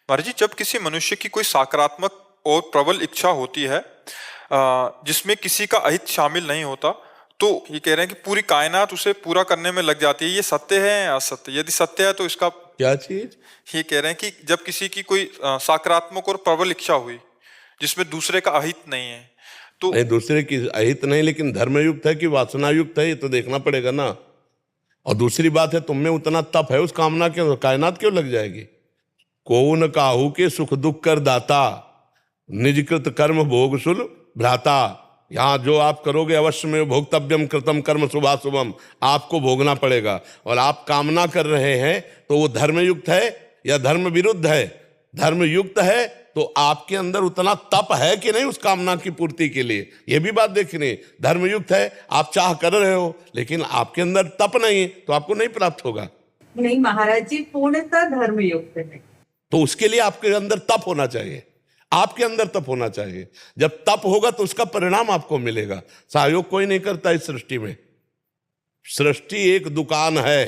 महाराज जी, जब किसी मनुष्य की कोई सकारात्मक और प्रबल इच्छा होती है जिसमें किसी का अहित शामिल नहीं होता, तो ये कह रहे हैं कि पूरी कायनात उसे पूरा करने में लग जाती है। ये सत्य है या असत्य? यदि सत्य है तो इसका क्या चीज? ये कह रहे हैं कि जब किसी की कोई सकारात्मक और प्रबल इच्छा हुई जिसमें दूसरे का अहित नहीं है, तो नहीं, दूसरे की अहित नहीं, लेकिन धर्मयुक्त है कि वासनायुक्त है, ये तो देखना पड़ेगा ना। और दूसरी बात है, तुम में उतना तप है, उस कामना के कायनात क्यों लग जाएगी? को न काहू के सुख दुख कर दाता, निजकृत कर्म भोग सुल भ्राता। यहाँ जो आप करोगे अवश्य में भोक्तव्यम कृतम कर्म शुभाशुभम, आपको भोगना पड़ेगा। और आप कामना कर रहे हैं तो वो धर्मयुक्त है या धर्म विरुद्ध है? धर्मयुक्त है तो आपके अंदर उतना तप है कि नहीं उस कामना की पूर्ति के लिए, ये भी बात देखनी। धर्मयुक्त है, आप चाह कर रहे हो लेकिन आपके अंदर तप नहीं है तो आपको नहीं प्राप्त होगा। नहीं महाराज जी, पूर्णतः धर्मयुक्त है तो उसके लिए आपके अंदर तप होना चाहिए, आपके अंदर तप होना चाहिए। जब तप होगा तो उसका परिणाम आपको मिलेगा। सहयोग कोई नहीं करता इस सृष्टि में। सृष्टि एक दुकान है,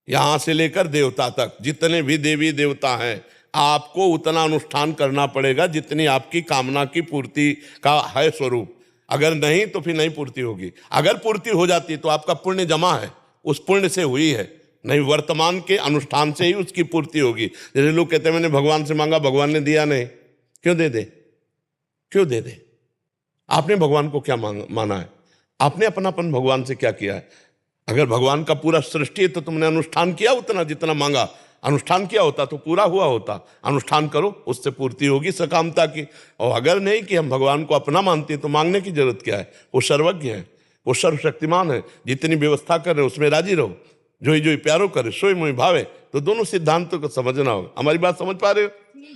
यहां से लेकर देवता तक जितने भी देवी देवता हैं, आपको उतना अनुष्ठान करना पड़ेगा जितनी आपकी कामना की पूर्ति का है स्वरूप। अगर नहीं तो फिर नहीं पूर्ति होगी। अगर पूर्ति हो जाती तो आपका पुण्य जमा है, उस पुण्य से हुई है, नहीं वर्तमान के अनुष्ठान से ही उसकी पूर्ति होगी। जैसे लोग कहते हैं मैंने भगवान से मांगा, भगवान ने दिया नहीं, क्यों दे दे? क्यों दे दे? आपने भगवान को क्या माना है? आपने अपनापन भगवान से क्या किया है? अगर भगवान का पूरा सृष्टि है तो तुमने अनुष्ठान किया उतना जितना मांगा, अनुष्ठान किया होता तो पूरा हुआ होता। अनुष्ठान करो, उससे पूर्ति होगी सकामता की। और अगर नहीं कि हम भगवान को अपना मानते तो मांगने की जरूरत क्या है? वो सर्वज्ञ है, वो सर्वशक्तिमान है। जितनी व्यवस्था कर रहे उसमें राजी रहो। जो ही प्यारो करे सोई मोहि भावे। तो दोनों सिद्धांतों को समझना होगा। हमारी बात समझ पा रहे हो?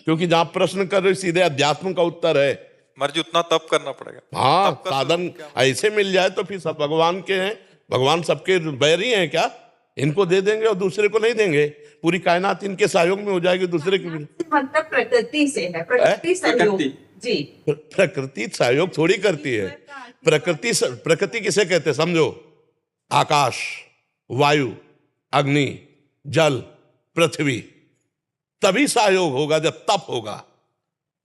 क्योंकि जहां प्रश्न कर रहे हो सीधे अध्यात्म का उत्तर है। मर्जी उतना तप करना पड़ेगा। हाँ, साधन ऐसे मिल जाए तो फिर सब भगवान के हैं। भगवान सबके बैरी हैं क्या? इनको दे देंगे और दूसरे को नहीं देंगे? पूरी कायनात इनके सहयोग में हो जाएगी, दूसरे की मतलब प्रकृति से है, प्रकृति सहयोग जी। प्रकृति सहयोग थोड़ी करती है। प्रकृति किसे कहते हैं समझो? आकाश, वायु, अग्नि, जल, पृथ्वी। तभी सहयोग होगा जब तप होगा,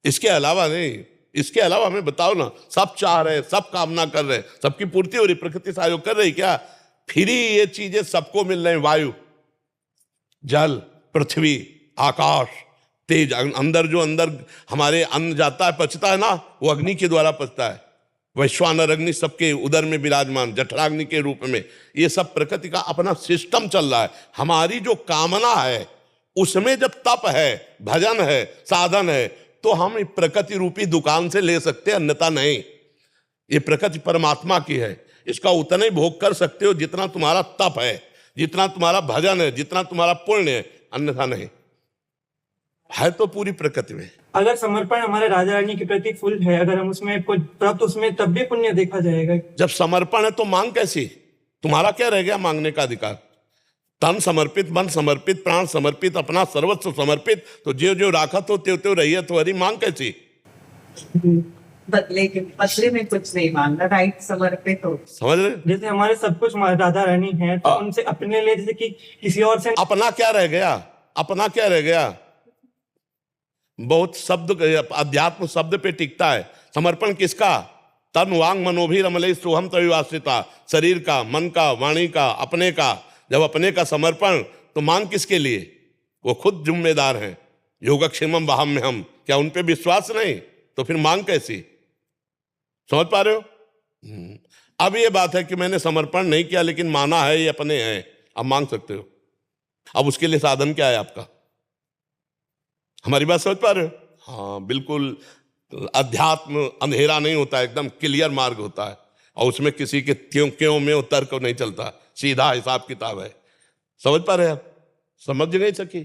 इसके अलावा नहीं। इसके अलावा हमें बताओ ना, सब चाह रहे, सब कामना कर रहे, सबकी पूर्ति हो रही, प्रकृति सहयोग कर रही क्या? फिर ही ये चीजें सबको मिल रही। वायु, जल, पृथ्वी, आकाश, तेज। अंदर हमारे अन्न जाता है, पचता है ना, वो अग्नि के द्वारा पचता है। वैश्वानर अग्नि सबके उदर में विराजमान जठराग्नि के रूप में। ये सब प्रकृति का अपना सिस्टम चल रहा है। हमारी जो कामना है उसमें जब तप है, भजन है, साधन है, तो हम प्रकृति रूपी दुकान से ले सकते हैं, अन्यथा नहीं। ये प्रकृति परमात्मा की है, इसका उतना ही भोग कर सकते हो जितना तुम्हारा तप है, जितना तुम्हारा भजन है, जितना तुम्हारा पुण्य है, अन्यथा नहीं है। तो पूरी प्रकृति में अगर समर्पण हमारे राजा रानी के प्रति फुल है, अगर हम उसमें कुछ प्राप्त, उसमें तब भी पुण्य देखा जाएगा। जब समर्पण है तो मांग कैसी? तुम्हारा क्या रह गया मांगने का अधिकार? तन समर्पित, मन समर्पित, प्राण समर्पित, अपना सर्वस्व समर्पित, तो जो राखत हो त्यो रहिए, तो हरी मांग कैसी? बदले में कुछ नहीं मांगना, राइट? समर्पित हो, समझ रहे? जैसे हमारे सब कुछ राधा रानी है, तो उनसे अपने लिए, जैसे कि किसी और से अपना क्या रह गया? अपना क्या रह गया? बहुत शब्द अध्यात्म शब्द पे टिकता है। समर्पण किसका? तन वांग मनोभी रमले सोहम तविवाश्रिता। शरीर का, मन का, वाणी का, अपने का। जब अपने का समर्पण, तो मांग किसके लिए? वो खुद जिम्मेदार हैं। योगक्षेमम वाहम में हम, क्या उन पे विश्वास नहीं? तो फिर मांग कैसी? समझ पा रहे हो? अब ये बात है कि मैंने समर्पण नहीं किया लेकिन माना है, ये अपने हैं, अब मांग सकते हो। अब उसके लिए साधन क्या है आपका? हमारी बात समझ पा रहे हो? हाँ, बिल्कुल। अध्यात्म अंधेरा नहीं होता, एकदम क्लियर मार्ग होता है। और उसमें किसी के क्यों में तर्क नहीं चलता, सीधा हिसाब किताब है। समझ पा रहे हैं आप? समझ नहीं सकी?